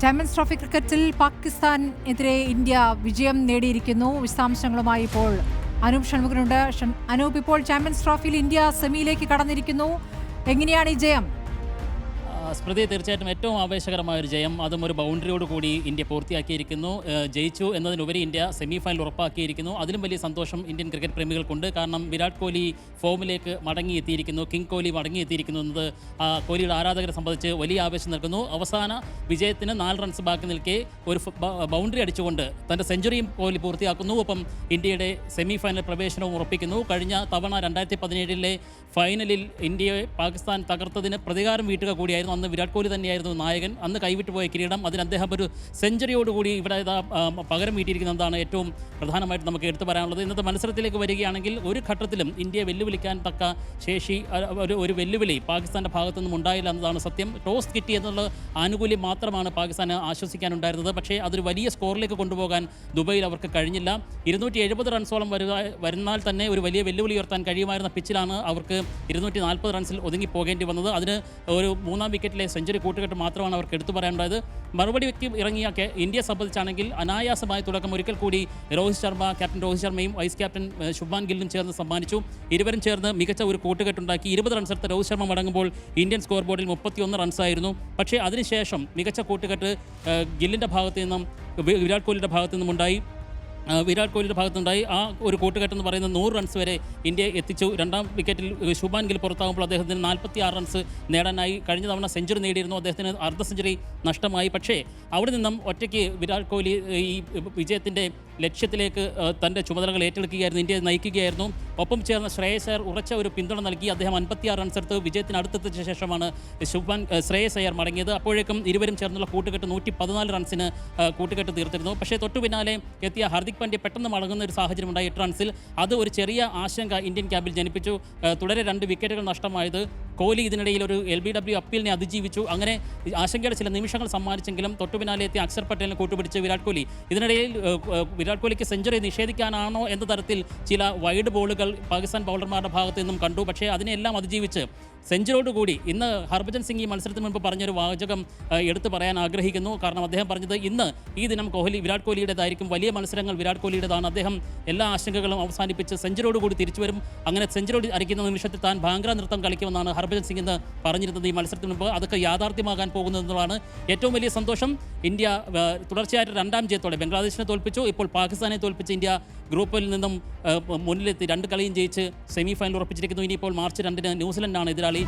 Champions trophy ക്രിക്കറ്റിൽ പാകിസ്ഥാനെതിരെ India വിജയം നേടിയിരിക്കുന്നു. വിശദാംശങ്ങളുമായി ഇപ്പോൾ അനൂപ് ഷൺമുഖനുണ്ട്. അനൂപ്, ഇപ്പോൾ ചാമ്പ്യൻസ് ട്രോഫിയിൽ ഇന്ത്യ സെമിയിലേക്ക് കടന്നിരിക്കുന്നു. എങ്ങനെയാണ് ഈ ജയം? സ്മൃതി, തീർച്ചയായിട്ടും ഏറ്റവും ആവേശകരമായ ഒരു ജയം, അതും ഒരു ബൗണ്ടറിയോട് കൂടി ഇന്ത്യ പൂർത്തിയാക്കിയിരിക്കുന്നു. ജയിച്ചു എന്നതിനുപരി ഇന്ത്യ സെമി ഫൈനൽ ഉറപ്പാക്കിയിരിക്കുന്നു. അതിലും വലിയ സന്തോഷം ഇന്ത്യൻ ക്രിക്കറ്റ് പ്രേമികൾക്കുണ്ട്. കാരണം വിരാട് കോഹ്ലി ഫോമിലേക്ക് മടങ്ങിയെത്തിയിരിക്കുന്നു, കിങ് കോഹ്ലി മടങ്ങിയെത്തിയിരിക്കുന്നു എന്നത് കോഹ്ലിയുടെ ആരാധകരെ സംബന്ധിച്ച് വലിയ ആവേശം നൽകുന്നു. അവസാന വിജയത്തിന് 4 റൺസ് ബാക്കി നിൽക്കെ ഒരു ബൗണ്ടറി അടിച്ചുകൊണ്ട് തൻ്റെ സെഞ്ചുറിയും കോഹ്ലി പൂർത്തിയാക്കുന്നു. ഒപ്പം ഇന്ത്യയുടെ സെമി ഫൈനൽ പ്രവേശനവും ഉറപ്പിക്കുന്നു. കഴിഞ്ഞ തവണ 2017 ഫൈനലിൽ ഇന്ത്യയെ പാകിസ്ഥാൻ തകർത്തതിന് പ്രതികാരം വീട്ടുക കൂടിയായിരുന്നു. അന്ന് വിരാട് കോഹ്ലി തന്നെയായിരുന്നു നായകൻ. അന്ന് കൈവിട്ടുപോയ കിരീടം, അതിന് അദ്ദേഹം ഒരു സെഞ്ചുറിയോടുകൂടി ഇവിടെ പകരം വീട്ടിയിരിക്കുന്നതാണ് ഏറ്റവും പ്രധാനമായിട്ട് നമുക്ക് എടുത്തു പറയാനുള്ളത്. ഇന്നത്തെ മത്സരത്തിലേക്ക് വരികയാണെങ്കിൽ ഒരു ഘട്ടത്തിലും ഇന്ത്യയെ വെല്ലുവിളിക്കാൻ തക്ക ശേഷി ഒരു വെല്ലുവിളി പാകിസ്ഥാൻ്റെ ഭാഗത്തു നിന്നും ഉണ്ടായില്ല എന്നതാണ് സത്യം. ടോസ് കിട്ടി എന്നുള്ള ആനുകൂല്യം മാത്രമാണ് പാകിസ്ഥാന് ആശ്വസിക്കാനുണ്ടായിരുന്നത്. പക്ഷേ അതൊരു വലിയ സ്കോറിലേക്ക് കൊണ്ടുപോകാൻ ദുബൈയിൽ അവർക്ക് കഴിഞ്ഞില്ല. 270 റൺസോളം വരുന്നാൽ തന്നെ ഒരു വലിയ വെല്ലുവിളി ഉയർത്താൻ കഴിയുമായിരുന്ന പിച്ചിലാണ് അവർക്ക് 240 റൺസിൽ ഒതുങ്ങി പോകേണ്ടി വന്നത്. അതിന് ഒരു 3-ാം വിക്കറ്റിലെ സെഞ്ചുറി കൂട്ടുകെട്ട് മാത്രമാണ് അവർക്ക് എടുത്തു പറയാനുണ്ടായത്. മറുപടി വ്യക്തി ഇറങ്ങിയ ഇന്ത്യയെ സംബന്ധിച്ചാണെങ്കിൽ അനായാസമായ തുടക്കം ഒരിക്കൽ കൂടി രോഹിത് ശർമ്മ, ക്യാപ്റ്റൻ രോഹിത് ശർമ്മയും വൈസ് ക്യാപ്റ്റൻ ശുഭ്മാൻ ഗില്ലും ചേർന്ന് സമ്മാനിച്ചു. ഇരുവരും ചേർന്ന് മികച്ച ഒരു കൂട്ടുകെട്ടുണ്ടാക്കി. 20 റൺസ് എടുത്ത രോഹിത് ശർമ്മ മടങ്ങുമ്പോൾ ഇന്ത്യൻ സ്കോർ ബോർഡിൽ 31 റൺസായിരുന്നു. പക്ഷേ അതിനുശേഷം മികച്ച കൂട്ടുകെട്ട് ഗില്ലിൻ്റെ ഭാഗത്തു നിന്നും വിരാട് കോഹ്ലിയുടെ ഭാഗത്തു നിന്നും ഉണ്ടായി. ആ ഒരു കൂട്ടുകെട്ടെന്ന് പറയുന്നത് 100 റൺസ് വരെ ഇന്ത്യയെ എത്തിച്ചു. 2-ാം വിക്കറ്റിൽ ശുഭ്മാൻ ഗിൽ പുറത്താകുമ്പോൾ അദ്ദേഹത്തിന് 46 റൺസ് നേടാനായി. കഴിഞ്ഞ തവണ സെഞ്ചുറി നേടിയിരുന്നു, അദ്ദേഹത്തിന് അർദ്ധ സെഞ്ചുറി നഷ്ടമായി. പക്ഷേ അവിടെ നിന്നും ഒറ്റയ്ക്ക് വിരാട് കോഹ്ലി ഈ വിജയത്തിൻ്റെ ലക്ഷ്യത്തിലേക്ക് തൻ്റെ ചുമതലകൾ ഏറ്റെടുക്കുകയായിരുന്നു, ഇന്ത്യയെ നയിക്കുകയായിരുന്നു. ഒപ്പം ചേർന്ന ശ്രേയസ് അയ്യർ ഉറച്ച ഒരു പിന്തുണ നൽകി. അദ്ദേഹം 56 റൺസ് എടുത്ത് വിജയത്തിന് അടുത്തെത്തിച്ച ശേഷമാണ് ശ്രേയസ് അയ്യർ മടങ്ങിയത്. അപ്പോഴേക്കും ഇരുവരും ചേർന്നുള്ള കൂട്ടുകെട്ട് 114 റൺസിന് കൂട്ടുകെട്ട് തീർത്തിരുന്നു. പക്ഷേ തൊട്ടു പിന്നാലെ എത്തിയ ഹാർദിക് പാണ്ഡ്യ പെട്ടെന്ന് മടങ്ങുന്ന ഒരു സാഹചര്യം ഉണ്ടായി 8 റൺസിൽ. അത് ഒരു ചെറിയ ആശങ്ക ഇന്ത്യൻ ക്യാമ്പിൽ ജനിപ്പിച്ചു. തുടരെ 2 വിക്കറ്റുകൾ നഷ്ടമായത്. കോഹ്ലി ഇതിനിടയിൽ ഒരു LBW അപ്പീലിനെ അതിജീവിച്ചു. അങ്ങനെ ആശങ്കയുടെ ചില നിമിഷങ്ങൾ സമ്മാനിച്ചെങ്കിലും തൊട്ടു പിന്നാലെ എത്തിയ അക്ഷർ പട്ടേലിനെ കൂട്ടുപിടിച്ച് വിരാട് കോഹ്ലി. ഇതിനിടയിൽ വിരാട് കോഹ്ലിക്ക് സെഞ്ചുറി നിഷേധിക്കാനാണോ എന്ന തരത്തിൽ ചില വൈഡ് ബോളുകൾ പാകിസ്ഥാൻ ബൗളർമാരുടെ ഭാഗത്തു നിന്നും കണ്ടു. പക്ഷേ അതിനെല്ലാം അതിജീവിച്ച് സെഞ്ചുറിയോടുകൂടി ഇന്ന് ഹർഭജൻ സിംഗ് ഈ മത്സരത്തിന് മുൻപ് പറഞ്ഞൊരു വാചകം എടുത്തു പറയാൻ ആഗ്രഹിക്കുന്നു. കാരണം അദ്ദേഹം പറഞ്ഞത് ഇന്ന് ഈ ദിനം വിരാട് കോഹ്ലിയുടേതായിരിക്കും, വലിയ മത്സരങ്ങൾ വിരാട് കോഹ്ലിയുടേതാണ്. അദ്ദേഹം എല്ലാ ആശങ്കകളും അവസാനിപ്പിച്ച് സെഞ്ചുറിയോടുകൂടി തിരിച്ചു വരും. അങ്ങനെ സെഞ്ചുറി അടിക്കുന്ന നിമിഷത്തിൽ താൻ ഭാംഗ്ര നൃത്തം കളിക്കുമെന്നാണ് ഹർഭജൻ സിംഗ് ഇന്ന് പറഞ്ഞിരുന്നത് ഈ മത്സരത്തിന് മുമ്പ്. അതൊക്കെ യാഥാർത്ഥ്യമാകാൻ പോകുന്നതെന്നുള്ളതാണ് ഏറ്റവും വലിയ സന്തോഷം. ഇന്ത്യ തുടർച്ചയായിട്ട് 2-ാം ജയത്തോടെ ബംഗ്ലാദേശിനെ തോൽപ്പിച്ചു. ഇപ്പോൾ പാകിസ്ഥാനെ തോൽപ്പിച്ച് ഇന്ത്യ ഗ്രൂപ്പിൽ നിന്നും മുന്നിലെത്തി 2 കളിയും ജയിച്ച് സെമി ഫൈനൽ ഉറപ്പിച്ചിരിക്കുന്നു. ഇനിയിപ്പോൾ മാർച്ച് 2-ന് ന്യൂസിലൻഡാണ് എതിരാളി.